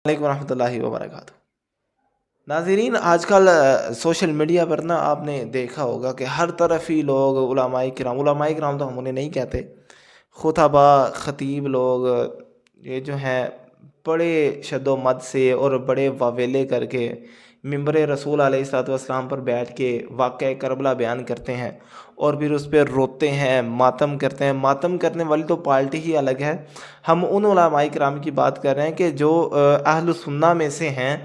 علیکم ورحمۃ اللہ وبرکاتہ۔ ناظرین، آج کل سوشل میڈیا پر نا آپ نے دیکھا ہوگا کہ ہر طرف ہی لوگ علماء کرام تو ہم انہیں نہیں کہتے، خطبہ خطیب لوگ یہ جو ہیں بڑے شد و مد سے اور بڑے واویلے کر کے ممبر رسول علیہ الصلوۃ والسلام پر بیٹھ کے واقعہ کربلا بیان کرتے ہیں اور پھر اس پہ روتے ہیں، ماتم کرتے ہیں۔ ماتم کرنے والی تو پارٹی ہی الگ ہے، ہم ان علماء کرام کی بات کر رہے ہیں کہ جو اہل سنہ میں سے ہیں،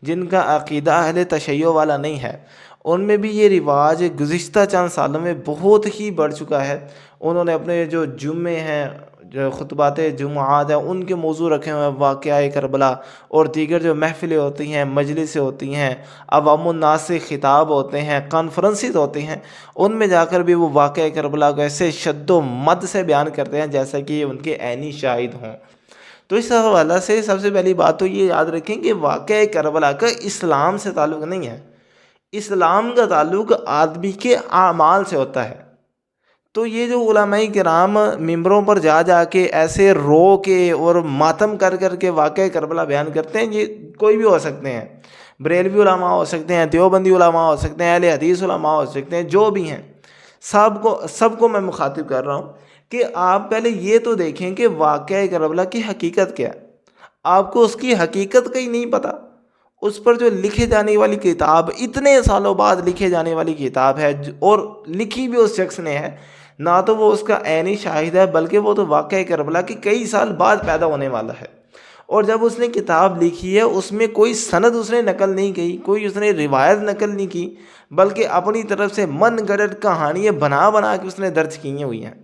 جن کا عقیدہ اہل تشیع والا نہیں ہے۔ ان میں بھی یہ رواج گزشتہ چند سالوں میں بہت ہی بڑھ چکا ہے۔ انہوں نے اپنے جو جمعے ہیں، جو خطبات جمعات ہیں، ان کے موضوع رکھے ہوئے ہیں واقعہ کربلا، اور دیگر جو محفلیں ہوتی ہیں، مجلسیں ہوتی ہیں، عوام الناس سے خطاب ہوتے ہیں، کانفرنسز ہوتے ہیں، ان میں جا کر بھی وہ واقعہ کربلا کو ایسے شد و مد سے بیان کرتے ہیں جیسا کہ ان کے عینی شاہد ہوں۔ تو اس حوالہ سے سب سے پہلی بات تو یہ یاد رکھیں کہ واقعہ کربلا کا اسلام سے تعلق نہیں ہے۔ اسلام کا تعلق آدمی کے اعمال سے ہوتا ہے۔ تو یہ جو علماء کرام ممبروں پر جا جا کے ایسے رو کے اور ماتم کر کر کے واقعہ کربلا بیان کرتے ہیں، یہ کوئی بھی ہو سکتے ہیں، بریلوی علماء ہو سکتے ہیں، دیوبندی علماء ہو سکتے ہیں، اہل حدیث علماء ہو سکتے ہیں، جو بھی ہیں، سب کو میں مخاطب کر رہا ہوں کہ آپ پہلے یہ تو دیکھیں کہ واقعہ کربلا کی حقیقت کیا ہے۔ آپ کو اس کی حقیقت کا ہی نہیں پتہ۔ اس پر جو لکھے جانے والی کتاب، اتنے سالوں بعد لکھے جانے والی کتاب ہے، اور لکھی بھی اس شخص نے ہے، نہ تو وہ اس کا عینی شاہد ہے، بلکہ وہ تو واقعہ کربلا کی کئی سال بعد پیدا ہونے والا ہے۔ اور جب اس نے کتاب لکھی ہے، اس میں کوئی سند اس نے نقل نہیں کی، کوئی اس نے روایت نقل نہیں کی، بلکہ اپنی طرف سے من گڑت کہانیاں بنا بنا کے اس نے درج کی ہوئی ہیں۔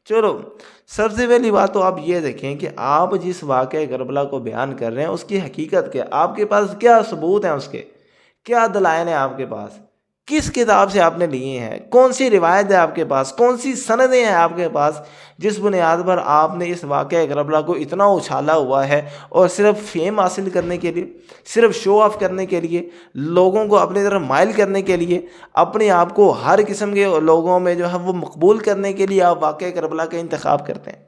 چلو، سب سے پہلی بات تو آپ یہ دیکھیں کہ آپ جس واقعہ کربلا کو بیان کر رہے ہیں، اس کی حقیقت کیا؟ آپ کے پاس کیا ثبوت ہیں؟ اس کے کیا دلائل ہیں آپ کے پاس؟ کس کتاب سے آپ نے لیے ہیں؟ کون سی روایت ہے آپ کے پاس؟ کون سی سندیں ہیں آپ کے پاس جس بنیاد پر آپ نے اس واقعہ کربلا کو اتنا اچھالا ہوا ہے، اور صرف فیم حاصل کرنے کے لیے، صرف شو آف کرنے کے لیے، لوگوں کو اپنی طرف مائل کرنے کے لیے، اپنے آپ کو ہر قسم کے لوگوں میں جو ہے وہ مقبول کرنے کے لیے آپ واقعہ کربلا کا انتخاب کرتے ہیں؟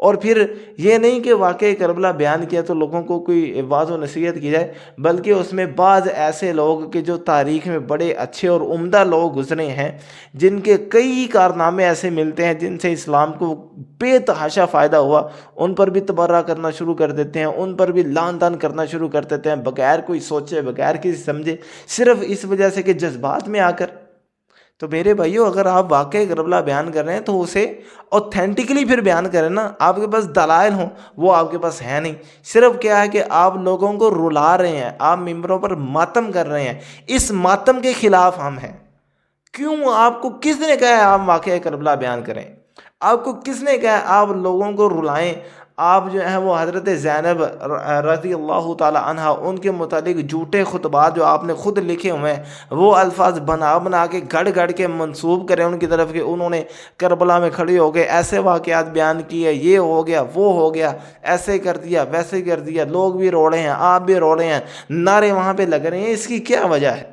اور پھر یہ نہیں کہ واقعہ کربلا بیان کیا تو لوگوں کو کوئی واعظ و نصیحت کی جائے، بلکہ اس میں بعض ایسے لوگ کہ جو تاریخ میں بڑے اچھے اور عمدہ لوگ گزرے ہیں، جن کے کئی کارنامے ایسے ملتے ہیں جن سے اسلام کو بے تحاشا فائدہ ہوا، ان پر بھی تبرہ کرنا شروع کر دیتے ہیں، ان پر بھی لعن طعن کرنا شروع کر دیتے ہیں، بغیر کوئی سوچے، بغیر کسی سمجھے، صرف اس وجہ سے کہ جذبات میں آ کر۔ تو میرے بھائیو، اگر آپ واقعہ کربلا بیان کر رہے ہیں تو اسے اوتھینٹکلی پھر بیان کریں نا۔ آپ کے پاس دلائل ہوں، وہ آپ کے پاس ہے نہیں، صرف کیا ہے کہ آپ لوگوں کو رلا رہے ہیں، آپ ممبروں پر ماتم کر رہے ہیں۔ اس ماتم کے خلاف ہم ہیں۔ کیوں؟ آپ کو کس نے کہا ہے آپ واقعہ کربلا بیان کریں؟ آپ کو کس نے کہا ہے آپ لوگوں کو رلائیں؟ آپ جو ہیں وہ حضرت زینب رضی اللہ تعالی عنہ، ان کے متعلق جھوٹے خطبات جو آپ نے خود لکھے ہوئے ہیں، وہ الفاظ بنا بنا کے گھڑ گھڑ کے منسوب کریں ان کی طرف کہ انہوں نے کربلا میں کھڑے ہو گئے ایسے واقعات بیان کیے، یہ ہو گیا، وہ ہو گیا، ایسے کر دیا، ویسے کر دیا، لوگ بھی رو رہے ہیں، آپ بھی رو رہے ہیں، نعرے وہاں پہ لگ رہے ہیں۔ اس کی کیا وجہ ہے؟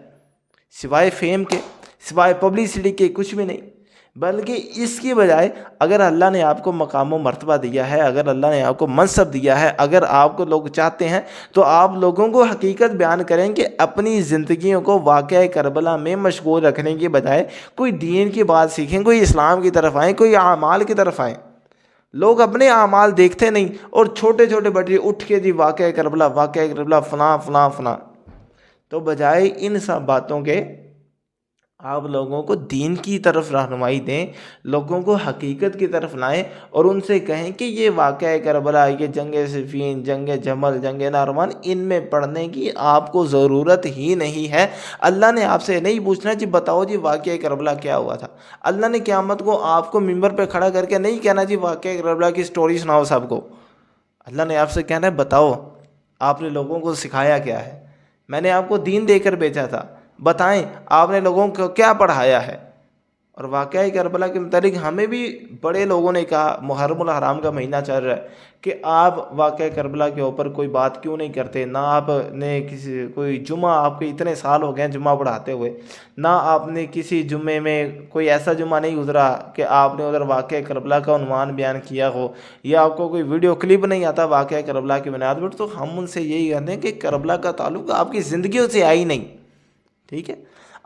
سوائے فیم کے، سوائے پبلسٹی کے کچھ بھی نہیں۔ بلکہ اس کی بجائے، اگر اللہ نے آپ کو مقام و مرتبہ دیا ہے، اگر اللہ نے آپ کو منصب دیا ہے، اگر آپ کو لوگ چاہتے ہیں، تو آپ لوگوں کو حقیقت بیان کریں کہ اپنی زندگیوں کو واقعہ کربلا میں مشغول رکھنے کی بجائے کوئی دین کی بات سیکھیں، کوئی اسلام کی طرف آئیں، کوئی اعمال کی طرف آئیں۔ لوگ اپنے اعمال دیکھتے نہیں، اور چھوٹے چھوٹے بچے اٹھ کے جی واقعہ کربلا فلاں فلاں فلاں۔ تو بجائے ان سب باتوں کے آپ لوگوں کو دین کی طرف رہنمائی دیں، لوگوں کو حقیقت کی طرف لائیں، اور ان سے کہیں کہ یہ واقعہ کربلا، یہ جنگ صفین، جنگ جمل، جنگ نہروان، ان میں پڑھنے کی آپ کو ضرورت ہی نہیں ہے۔ اللہ نے آپ سے نہیں پوچھنا جی بتاؤ جی واقعہ کربلا کیا ہوا تھا۔ اللہ نے قیامت کو آپ کو ممبر پہ کھڑا کر کے نہیں کہنا جی واقعہ کربلا کی سٹوری سناؤ سب کو۔ اللہ نے آپ سے کہنا ہے بتاؤ آپ نے لوگوں کو سکھایا کیا ہے۔ میں نے آپ کو دین دے کر بھیجا تھا، بتائیں آپ نے لوگوں کو کیا پڑھایا ہے۔ اور واقعہ کربلا کے متعلق ہمیں بھی بڑے لوگوں نے کہا، محرم الحرام کا مہینہ چل رہا ہے، کہ آپ واقعہ کربلا کے اوپر کوئی بات کیوں نہیں کرتے؟ نہ آپ نے کسی کوئی جمعہ، آپ کے اتنے سال ہو گئے ہیں جمعہ پڑھاتے ہوئے، نہ آپ نے کسی جمعے میں کوئی ایسا جمعہ نہیں گزرا کہ آپ نے ادھر واقعہ کربلا کا عنوان بیان کیا ہو، یا آپ کو کوئی ویڈیو کلپ نہیں آتا واقعہ کربلا کی بنیاد پر۔ تو ہم ان سے یہی کہتے ہیں کہ کربلا کا تعلق آپ کی زندگیوں سے آئی نہیں، ٹھیک ہے،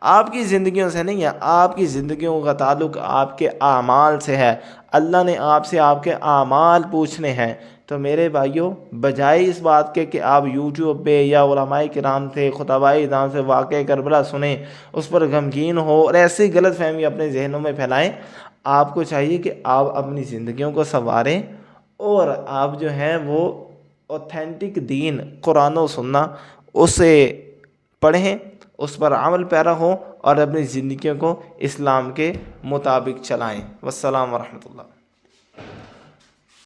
آپ کی زندگیوں سے نہیں ہے، آپ کی زندگیوں کا تعلق آپ کے اعمال سے ہے۔ اللہ نے آپ سے آپ کے اعمال پوچھنے ہیں۔ تو میرے بھائیوں، بجائے اس بات کے کہ آپ یوٹیوب پہ یا علماء کرام سے، خطباء اعظام سے واقعہ کربلا سنیں، اس پر غمگین ہو اور ایسی غلط فہمی اپنے ذہنوں میں پھیلائیں، آپ کو چاہیے کہ آپ اپنی زندگیوں کو سنواریں، اور آپ جو ہیں وہ اوتھینٹک دین قرآن و سنت اسے پڑھیں، اس پر عمل پیرا ہوں، اور اپنی زندگیوں کو اسلام کے مطابق چلائیں۔ والسلام ورحمۃ اللہ۔